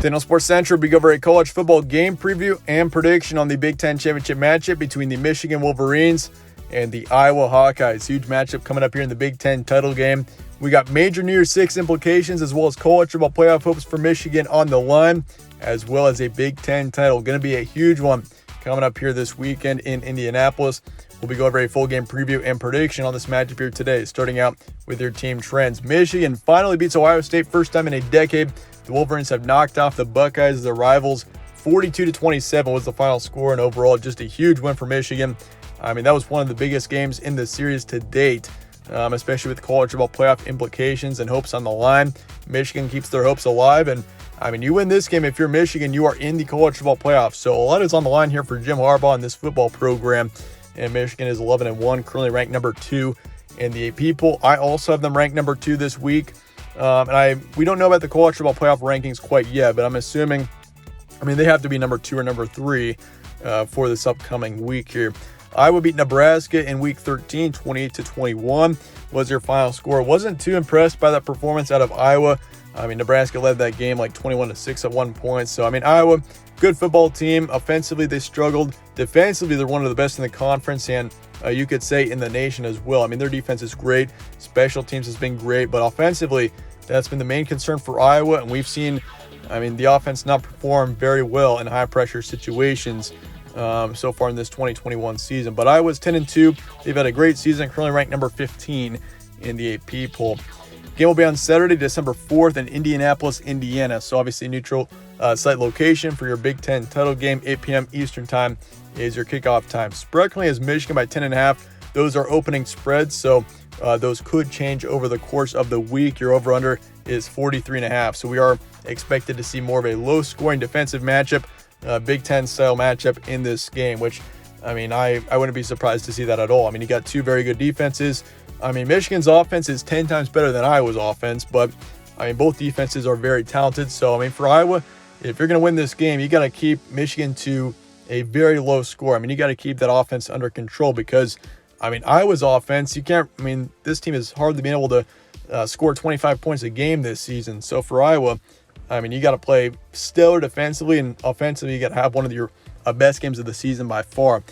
Today on Sports Central, we go over a college football game preview and prediction on the Big Ten Championship matchup between the Michigan Wolverines and the Iowa Hawkeyes. Huge matchup coming up here in the Big Ten title game. We got major New Year's Six implications as well as college football playoff hopes for Michigan on the line, as well as a Big Ten title. Going to be a huge one coming up here this weekend in Indianapolis. We'll be going over a full game preview and prediction on this matchup here today, starting out with your team trends. Michigan finally beats Ohio State, first time in a decade. The Wolverines have knocked off the Buckeyes as their rivals. 42-27 was the final score, and overall just a huge win for Michigan. I mean, that was one of the biggest games in the series to date, especially with college football playoff implications and hopes on the line. Michigan keeps their hopes alive, and I mean, you win this game, if you're Michigan, you are in the college football playoffs. So a lot is on the line here for Jim Harbaugh in this football program, and Michigan is 11-1, currently ranked number 2 in the AP poll. I also have them ranked number 2 this week. We don't know about the college football playoff rankings quite yet, but I'm assuming, they have to be number 2 or number 3 for this upcoming week here. Iowa beat Nebraska in week 13, 28-21 was their final score. Wasn't too impressed by that performance out of Iowa. Nebraska led that game like 21-6 at one point. So, Iowa, good football team. Offensively, they struggled. Defensively, they're one of the best in the conference, and you could say in the nation as well. Their defense is great. Special teams has been great, but offensively, that's been the main concern for Iowa, and we've seen, the offense not perform very well in high-pressure situations so far in this 2021 season. But Iowa's 10-2. They've had a great season, currently ranked number 15 in the AP poll. Game will be on Saturday, December 4th in Indianapolis, Indiana. So obviously neutral site location for your Big Ten title game. 8 p.m. Eastern time is your kickoff time. Spread currently is Michigan by 10.5. Those are opening spreads, so those could change over the course of the week. Your over-under is 43.5. So we are expected to see more of a low-scoring defensive matchup, Big Ten-style matchup in this game, which, I wouldn't be surprised to see that at all. You got two very good defenses. Michigan's offense is 10 times better than Iowa's offense, but, both defenses are very talented. So, for Iowa, if you're going to win this game, you got to keep Michigan to a very low score. You got to keep that offense under control because, Iowa's offense, you can't, this team has hardly been able to score 25 points a game this season. So, for Iowa, you got to play stellar defensively, and offensively, you got to have one of your best games of the season by far.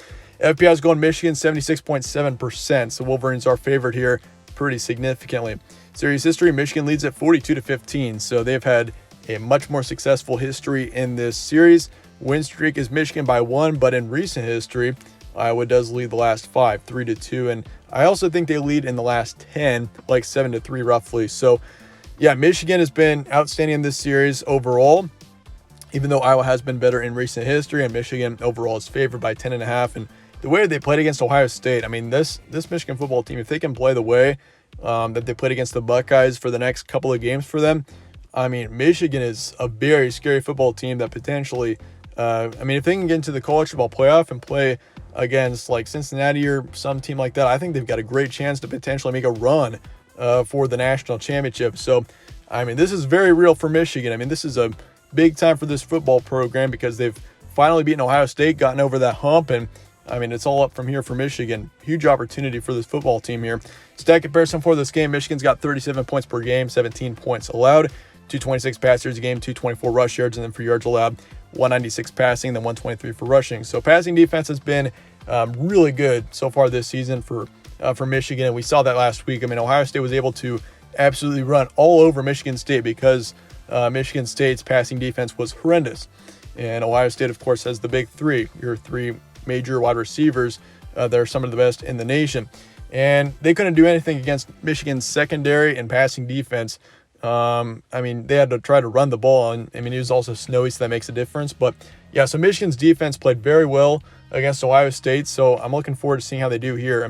FPI is going Michigan 76.7%, so Wolverines are favored here pretty significantly. Series history, Michigan leads at 42-15, so they've had a much more successful history in this series. Win streak is Michigan by 1, but in recent history, Iowa does lead the last 5, 3-2, and I also think they lead in the last 10, like 7-3 roughly. So, yeah, Michigan has been outstanding in this series overall, even though Iowa has been better in recent history, and Michigan overall is favored by 10.5. And the way they played against Ohio State, this Michigan football team, if they can play the way that they played against the Buckeyes for the next couple of games for them, Michigan is a very scary football team that potentially, if they can get into the college football playoff and play against like Cincinnati or some team like that, I think they've got a great chance to potentially make a run for the national championship. So, this is very real for Michigan. This is a big time for this football program because they've finally beaten Ohio State, gotten over that hump, and it's all up from here for Michigan. Huge opportunity for this football team here. Stat comparison for this game, Michigan's got 37 points per game, 17 points allowed, 226 pass yards a game, 224 rush yards, and then for yards allowed, 196 passing, then 123 for rushing. So passing defense has been really good so far this season for Michigan, and we saw that last week. Ohio State was able to absolutely run all over Michigan State because Michigan State's passing defense was horrendous. And Ohio State, of course, has the big three, your three major wide receivers that are some of the best in the nation. And they couldn't do anything against Michigan's secondary and passing defense. They had to try to run the ball, and it was also snowy, so that makes a difference. But yeah, so Michigan's defense played very well against Ohio State, so I'm looking forward to seeing how they do here.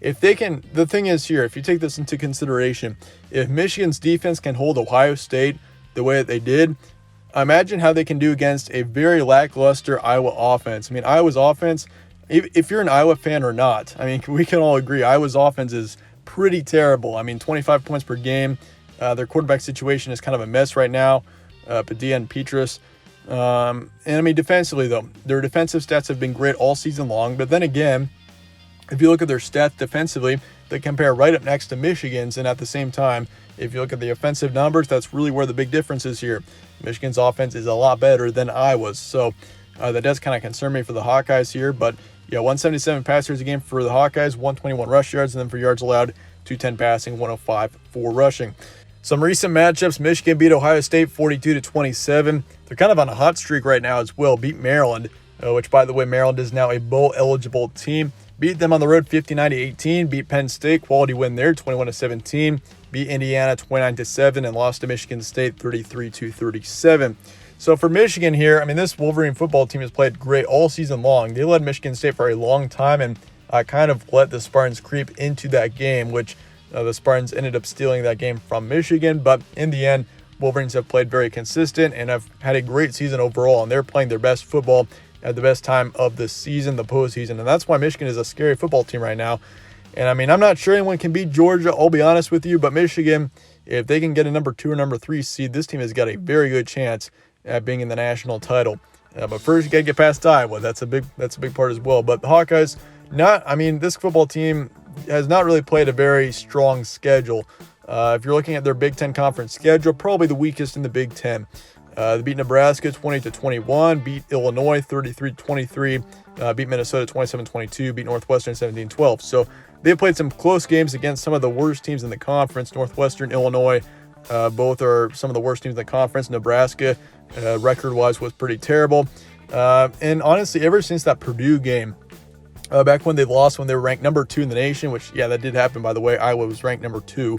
If they can, the thing is here, if you take this into consideration, if Michigan's defense can hold Ohio State the way that they did, imagine how they can do against a very lackluster Iowa offense. Iowa's offense, if you're an Iowa fan or not, we can all agree Iowa's offense is pretty terrible. 25 points per game. Their quarterback situation is kind of a mess right now, Padilla and Petrus. Defensively, though, their defensive stats have been great all season long. But then again, if you look at their stats defensively, they compare right up next to Michigan's, and at the same time, if you look at the offensive numbers, that's really where the big difference is here. Michigan's offense is a lot better than Iowa's, so that does kind of concern me for the Hawkeyes here. But yeah, 177 pass yards a game for the Hawkeyes, 121 rush yards, and then for yards allowed, 210 passing, 105 for rushing. Some recent matchups: Michigan beat Ohio State 42-27. They're kind of on a hot streak right now as well. Beat Maryland, which, by the way, Maryland is now a bowl-eligible team. Beat them on the road 59-18. Beat Penn State, quality win there, 21-17. Beat Indiana 29-7 and lost to Michigan State 33-37. So for Michigan here, I mean, this Wolverine football team has played great all season long. They led Michigan State for a long time and kind of let the Spartans creep into that game, which the Spartans ended up stealing that game from Michigan. But in the end, Wolverines have played very consistent and have had a great season overall, and they're playing their best football at the best time of the season, the postseason. And that's why Michigan is a scary football team right now. And I mean, I'm not sure anyone can beat Georgia, I'll be honest with you, but Michigan, if they can get a number 2 or number 3 seed, this team has got a very good chance at being in the national title. But first, you got to get past Iowa. That's a big part as well. But the Hawkeyes, this football team has not really played a very strong schedule. If you're looking at their Big Ten conference schedule, probably the weakest in the Big Ten. They beat Nebraska 20-21, beat Illinois 33-23, beat Minnesota 27-22, beat Northwestern 17-12. So they've played some close games against some of the worst teams in the conference. Northwestern, Illinois, both are some of the worst teams in the conference. Nebraska, record-wise, was pretty terrible. And honestly, ever since that Purdue game, back when they lost, when they were ranked number 2 in the nation, which, yeah, that did happen, by the way. Iowa was ranked number 2.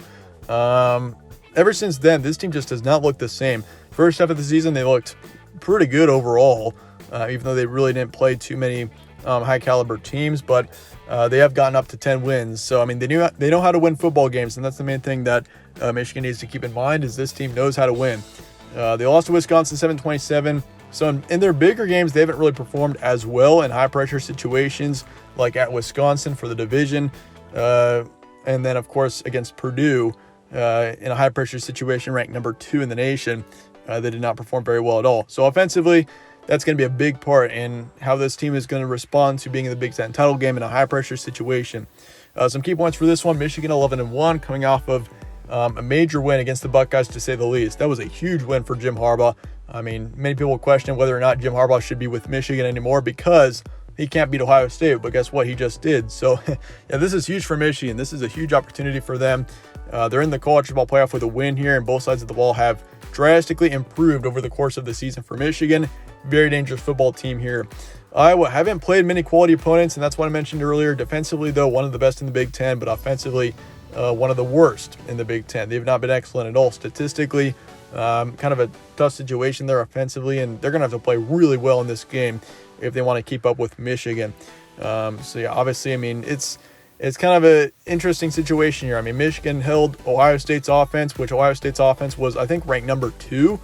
Ever since then, this team just does not look the same. First half of the season, they looked pretty good overall, even though they really didn't play too many high-caliber teams. But they have gotten up to 10 wins. So, I mean, they know how to win football games, and that's the main thing that Michigan needs to keep in mind is this team knows how to win. They lost to Wisconsin 7-27. So in their bigger games, they haven't really performed as well in high-pressure situations like at Wisconsin for the division. And then, of course, against Purdue in a high-pressure situation ranked number 2 in the nation, they did not perform very well at all. So offensively, that's going to be a big part in how this team is going to respond to being in the Big Ten title game in a high-pressure situation. Some key points for this one: Michigan 11-1, coming off of a major win against the Buckeyes, to say the least. That was a huge win for Jim Harbaugh. I mean, many people question whether or not Jim Harbaugh should be with Michigan anymore because he can't beat Ohio State, but guess what? He just did. So, yeah, this is huge for Michigan. This is a huge opportunity for them. They're in the college football playoff with a win here, and both sides of the ball have drastically improved over the course of the season for Michigan. Very dangerous football team here. Iowa haven't played many quality opponents, and that's what I mentioned earlier. Defensively, though, one of the best in the Big Ten, but offensively, one of the worst in the Big Ten. They've not been excellent at all statistically. Kind of a tough situation there offensively, and they're going to have to play really well in this game if they want to keep up with Michigan. So yeah, obviously, I mean, it's kind of an interesting situation here. I mean, Michigan held Ohio State's offense, which Ohio State's offense was, I think, ranked number 2,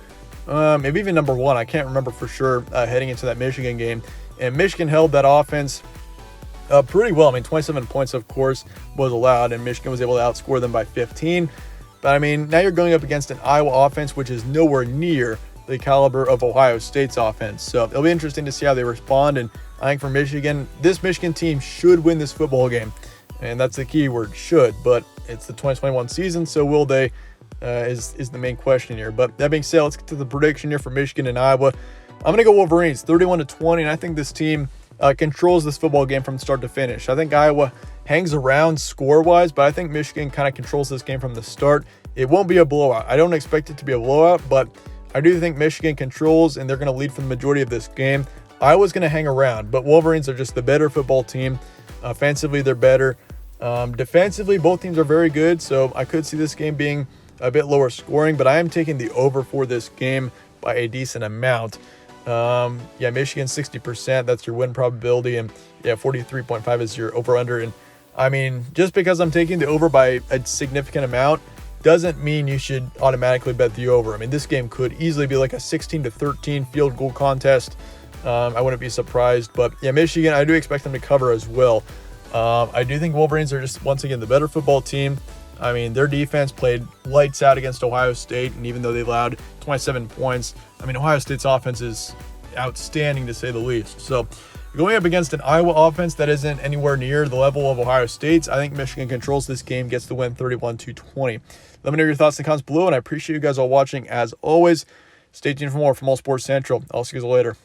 maybe even number 1. I can't remember for sure heading into that Michigan game. And Michigan held that offense pretty well. I mean, 27 points, of course, was allowed, and Michigan was able to outscore them by 15. But, I mean, now you're going up against an Iowa offense, which is nowhere near the caliber of Ohio State's offense. So it'll be interesting to see how they respond. And I think for Michigan, this Michigan team should win this football game. And that's the key word, should. But it's the 2021 season, so will they is the main question here. But that being said, let's get to the prediction here for Michigan and Iowa. I'm going to go Wolverines, 31-20, and I think this team controls this football game from start to finish. I think Iowa hangs around score-wise, but I think Michigan kind of controls this game from the start. It won't be a blowout. I don't expect it to be a blowout, but I do think Michigan controls, and they're going to lead for the majority of this game. Iowa's going to hang around, but Wolverines are just the better football team. Offensively, they're better. Defensively, both teams are very good, so I could see this game being a bit lower scoring, but I am taking the over for this game by a decent amount. Yeah, Michigan 60%, that's your win probability, and yeah, 43.5 is your over-under. And I mean, just because I'm taking the over by a significant amount doesn't mean you should automatically bet the over. I mean, this game could easily be like a 16-13 field goal contest. I wouldn't be surprised, but yeah, Michigan, I do expect them to cover as well. I do think Wolverines are just, once again, the better football team. I mean, their defense played lights out against Ohio State, and even though they allowed 27 points, I mean, Ohio State's offense is outstanding to say the least. So Going up against an Iowa offense that isn't anywhere near the level of Ohio State's, I think Michigan controls this game, gets the win 31-20. Let me know your thoughts in the comments below, and I appreciate you guys all watching as always. Stay tuned for more from All Sports Central. I'll see you guys later.